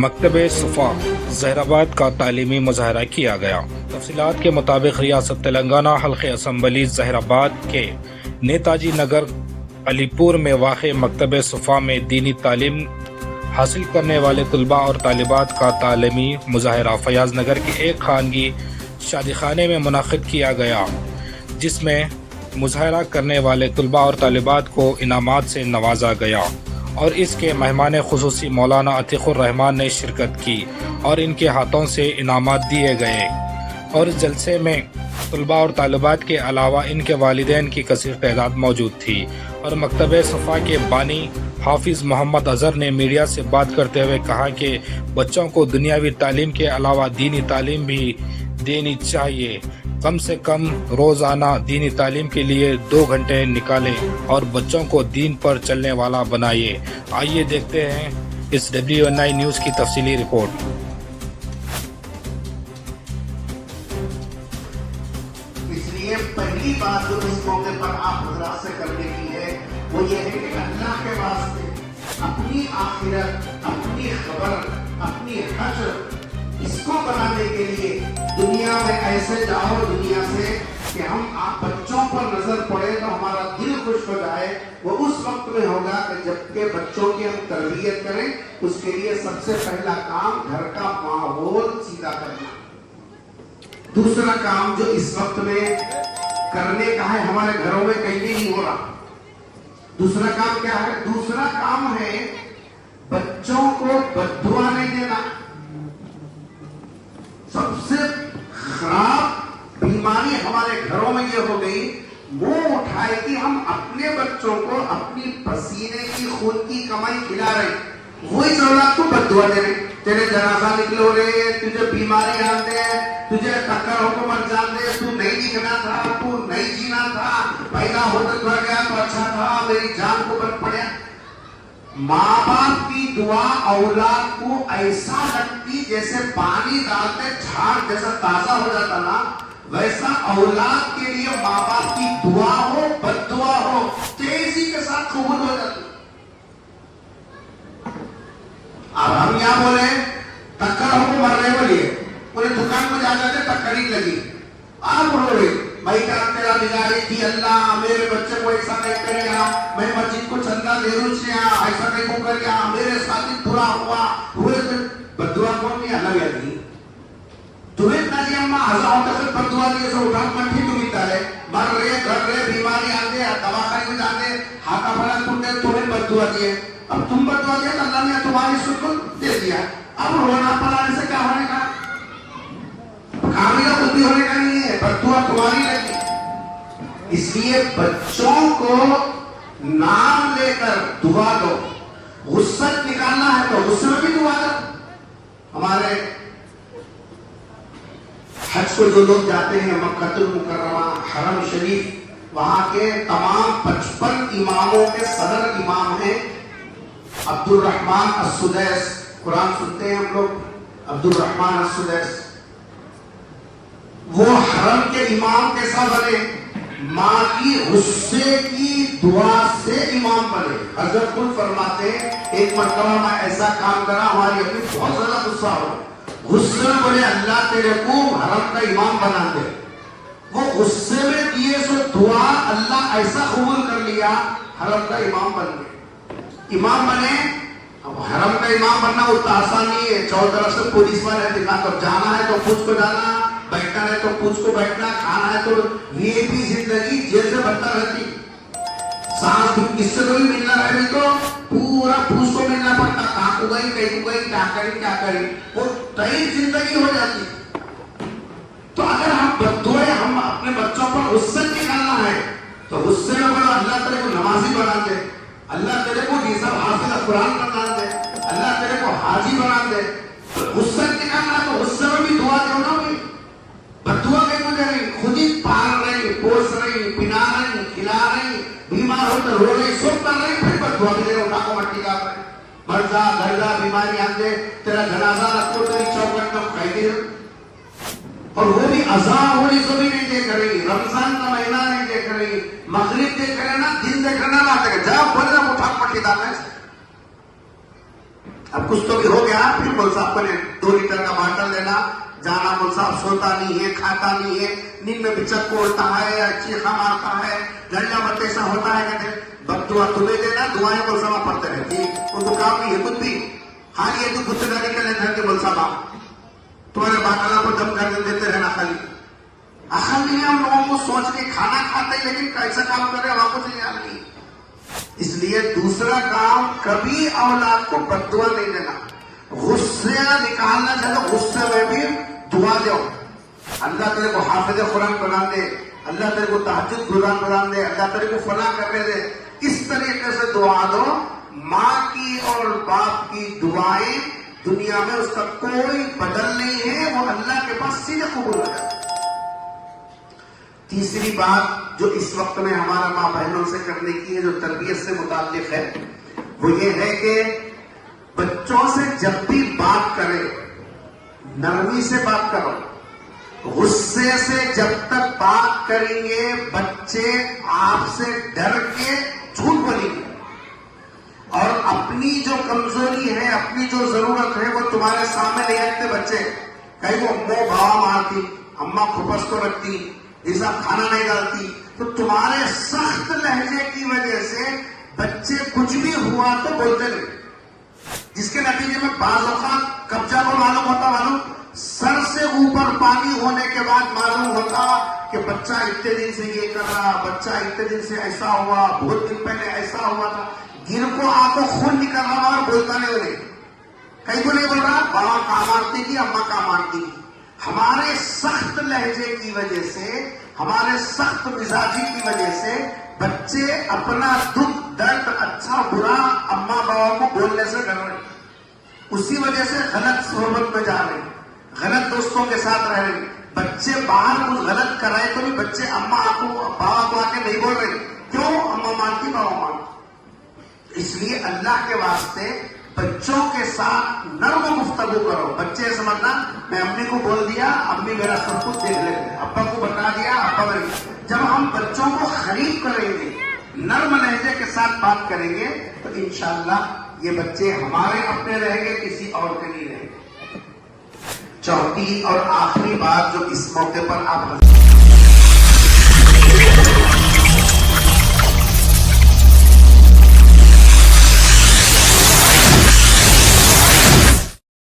مکتب صفا زہرآباد کا تعلیمی مظاہرہ کیا گیا۔ تفصیلات کے مطابق ریاست تلنگانہ حلقہ اسمبلی زہرآباد کے نیتاجی نگر علی پور میں واقع مکتب صفا میں دینی تعلیم حاصل کرنے والے طلباء اور طالبات کا تعلیمی مظاہرہ فیاض نگر کے ایک خانگی شادی خانے میں منعقد کیا گیا، جس میں مظاہرہ کرنے والے طلباء اور طالبات کو انعامات سے نوازا گیا اور اس کے مہمان خصوصی مولانا عتیق الرحمان نے شرکت کی اور ان کے ہاتھوں سے انعامات دیے گئے۔ اور اس جلسے میں طلباء اور طالبات کے علاوہ ان کے والدین کی کثیر تعداد موجود تھی۔ اور مکتب صفا کے بانی حافظ محمد اظہر نے میڈیا سے بات کرتے ہوئے کہا کہ بچوں کو دنیاوی تعلیم کے علاوہ دینی تعلیم بھی دینی چاہیے، کم سے کم روزانہ دینی تعلیم کے لیے 2 گھنٹے نکالیں اور بچوں کو دین پر چلنے والا بنائیے۔ آئیے دیکھتے ہیں اس WNI نیوز کی تفصیلی رپورٹ۔ اس لیے پہلی بات جو اس موقع پر آپ حضرات سے کرنے کی ہے وہ یہ ہے کہ اللہ کے واسطے اپنی آخرت، اپنی خبر، اپنی حشر اس کو بنانے کے لیے دنیا میں ایسے جاؤ دنیا سے کہ ہم آپ بچوں پر نظر پڑے تو ہمارا دل خوش ہو جائے۔ وہ اس وقت میں ہوگا کہ جب کہ بچوں کی ہم تربیت کریں، اس کے لیے سب سے پہلا کام گھر کا ماحول سیدھا کرنا۔ دوسرا کام جو اس وقت میں کرنے کا ہے، ہمارے گھروں میں کہیں بھی نہیں ہو رہا۔ دوسرا کام کیا ہے؟ دوسرا کام ہے بچوں کو بد دعا نہیں دینا۔ سب سے خراب بیماری ہمارے گھروں میں یہ ہو گئی، منہ اٹھائے کہ ہم اپنے بچوں کو اپنی پسینے کی خون کی کمائی کھلا رہے، وہی اولاد کو بد دعا دے رہے۔ تیرے جنازہ نکلو رہے، تجھے بیماری آن دے، تجھے ٹکر ہو کو مر جان دے، تو نہیں دکھنا تھا، تو نہیں جینا تھا، پیدا ہوتے تو گیا تو اچھا تھا، میری جان کو بن پڑے۔ ماں باپ کی دعا اولاد کو ایسا لگتی جیسے پانی ڈالتے جھاڑ جیسا تازہ ہو جاتا نا، ویسا اولاد کے لیے ماں باپ کی دعا ہو بد دعا ہو تیزی کے ساتھ قبول ہو جاتی۔ اب ہم یہاں بولے ٹکر ہو کو مر رہے بولیے، پورے دکان کو جا جاتے ٹکر ہی لگی، آپ رو رہے بھائی کیا تیرا نگاہی تھی اللہ میرے بچے کو ایسا نہیں کرے گا، میں مسجد کو چندہ ضرور سے ایسا نہیں کو کر گیا، میرے ساتھ برا ہوا ہوئے تو بدعا کون نہیں اللہ گیا نہیں تمہیں اتنا جی اممہ ہزاروں تک بدعا دیئے سو اٹھا مٹھی تمہیں تارے مر رہے گھر رہے بیماری آن دے دواخانے میں جان دے ہاتھا پڑا کنڈے تمہیں بدعا دیئے، اب تم بدعا دیئے تو اللہ نے تمہاری سکن دے دیا، اب رونا پڑانے سے کیا ہونے کا؟ کامیاب خود بھی ہونے کا نہیں ہے، بدعا تمہاری لگی۔ اس لیے بچوں کو نام لے کر دعا دو، غصہ نکالنا ہے تو غصے میں بھی دعا دو۔ ہمارے حج کو جو لوگ جاتے ہیں مکہ المکرمہ حرم شریف، وہاں کے تمام 55 اماموں کے صدر امام ہیں عبد الرحمن السدیس، قرآن سنتے ہیں ہم لوگ عبد الرحمن السدیس، وہ حرم کے امام کیسا بنے؟ ماں کی غصے کی دعا سے امام بنے۔ حضرت خود فرماتے ہیں ایک مرتبہ میں ایسا کام کرا ہماری اپنی بہت زیادہ غصہ ہو، غصے میں بولے اللہ تیرے کو حرم کا امام بنا دے، وہ غصے میں دیے سو دعا اللہ ایسا قبول کر لیا، حرم کا امام بن گئے۔ امام بنے، اب حرم کا امام بننا اتنا آسان نہیں ہے، چاروں طرف سے پولیس والے دکھا کر جانا ہے تو پوچھ کو جانا، بیٹھنا ہے تو پوچھ کو بیٹھنا، کھانا ہے تو وی آئی پی زندگی جیل سے بدتر رہتی، سانس کس سے کوئی ملنا رہے تو پورا پوچھ کو ملنا پڑتا، کہاں کو گئی کہیں کو گئی کیا کریں وہ تئی زندگی ہو جاتی۔ تو اگر ہم بددعائیں ہم اپنے بچوں پر غصے نکالنا ہے تو غصے میں بولو اللہ تیرے کو نمازی بنا دے، اللہ تیرے کو نصاب حافظ قرآن بنا دے، اللہ تیرے کو حاجی بنا دے۔ غصہ نکالنا ہے تو غصے میں بھی دعا دو نا بھائی، بدعا کہیں دے رہی، خود ہی پال رہی، پوس رہی، پنا رہی، کھلا رہی، بیمار ہو تو رو رہی، سب کر رہی، پھر بدعا بھی دے اٹھا کو مٹی کا رہی، مرزا گھرزا بیماری آن دے، تیرا جنازہ رکھو تیری چوکٹ میں کھائی دے، اور وہ بھی اذان ہونے سے بھی نہیں دیکھ رہی، رمضان کا مہینہ نہیں دیکھ رہی، مغرب دیکھ رہے نا، دن دیکھ رہے نا، جب بولے نا اٹھا مٹی ڈالنے سے اب کچھ تو بھی ہو گیا، پھر مول صاحب کو 2 لیٹر کا باٹل لینا، جانا، مول صاحب سوتا نہیں ہے، کھاتا نہیں ہے، نیند میں بچت کوڑتا ہے یا چیخا مارتا ہے، لڑنا مت ایسا ہوتا ہے، کہتے بد دعا تمہیں دینا، دعائیں مول صاحب پڑھتے رہتی، ان کو کام نہیں ہے کچھ بھی. ہاں یہ تو گتگاری کرنے گھر کے مول صاحب تمہارے باٹلا کو دم کر دیتے رہنا، خالی اصل نہیں ہے. ہم لوگوں کو سوچ کے کھانا کھاتے ہیں لیکن کیسا کام کر رہے ہیں وہاں کچھ یاد نہیں. اس لیے دوسرا کام، کبھی اولاد کو بد دعا نہیں دینا. غصے نکالنا چاہے تو غصے میں بھی دعا دو. اللہ تیرے کو حافظ قرآن بنا دے، اللہ تیرے کو تہجد گزار بنا دے، اللہ تیرے کو فلاں کرنے دے. اس طریقے سے دعا دو. ماں کی اور باپ کی دعائیں دنیا میں اس کا کوئی بدل نہیں ہے، وہ اللہ کے پاس سیدھے قبول ہو جاتا ہے. تیسری بات جو اس وقت میں ہمارا ماں بہنوں سے کرنے کی ہے، جو تربیت سے متعلق ہے، وہ یہ ہے کہ بچوں سے جب بھی بات کرے نرمی سے بات کرو. غصے سے جب تک بات کریں گے بچے آپ سے ڈر کے جھوٹ بولیں گے، اور اپنی جو کمزوری ہے، اپنی جو ضرورت ہے، وہ تمہارے سامنے نہیں رکھتے بچے. کہیں وہ امو بابا مارتی، اماں کھپس کو رکھتی، ایسا کھانا نہیں ڈالتی، تو تمہارے سخت لہجے کی وجہ سے بچے کچھ بھی ہوا تو بولتے نہیں، جس کے نتیجے میں بعض اوقات قبضہ کو معلوم ہوتا، سر سے اوپر پانی ہونے کے بعد معلوم ہوتا کہ بچہ اتنے دن سے یہ کر رہا، بچہ اتنے دن سے ایسا ہوا، بہت دن پہلے ایسا ہوا تھا. گر کو آ کو خون نکل رہا اور بولتا نہیں انہیں، کہیں کو نہیں بول رہا بابا کام مارتی کی، اماں کام مارتی کی. ہمارے سخت لہجے کی وجہ سے، ہمارے سخت مزاجی کی وجہ سے بچے اپنا دکھ درد اچھا برا اماں بابا کو بولنے سے ڈر رہے، اسی وجہ سے غلط صحبت میں جا رہے، غلط دوستوں کے ساتھ رہ رہے. بچے باہر کچھ غلط کر رہے تو بھی بچے اماں کو بابا کو آ کے نہیں بول رہے، کیوں؟ اماں مانتی بابا مانتی. اس لیے اللہ کے واسطے بچوں کے ساتھ نرم گفتگو کرو. بچے سمجھنا میں امی کو بول دیا، امی میرا سب کچھ دیکھ لیتے، ابا کو بتا دیا، ابا میرے. جب ہم بچوں کو قریب کریں گے، نرم لہجے کے ساتھ بات کریں گے، تو انشاءاللہ یہ بچے ہمارے اپنے رہیں گے، کسی اور کے نہیں رہیں گے. چوتھی اور آخری بات جو اس موقع پر آپ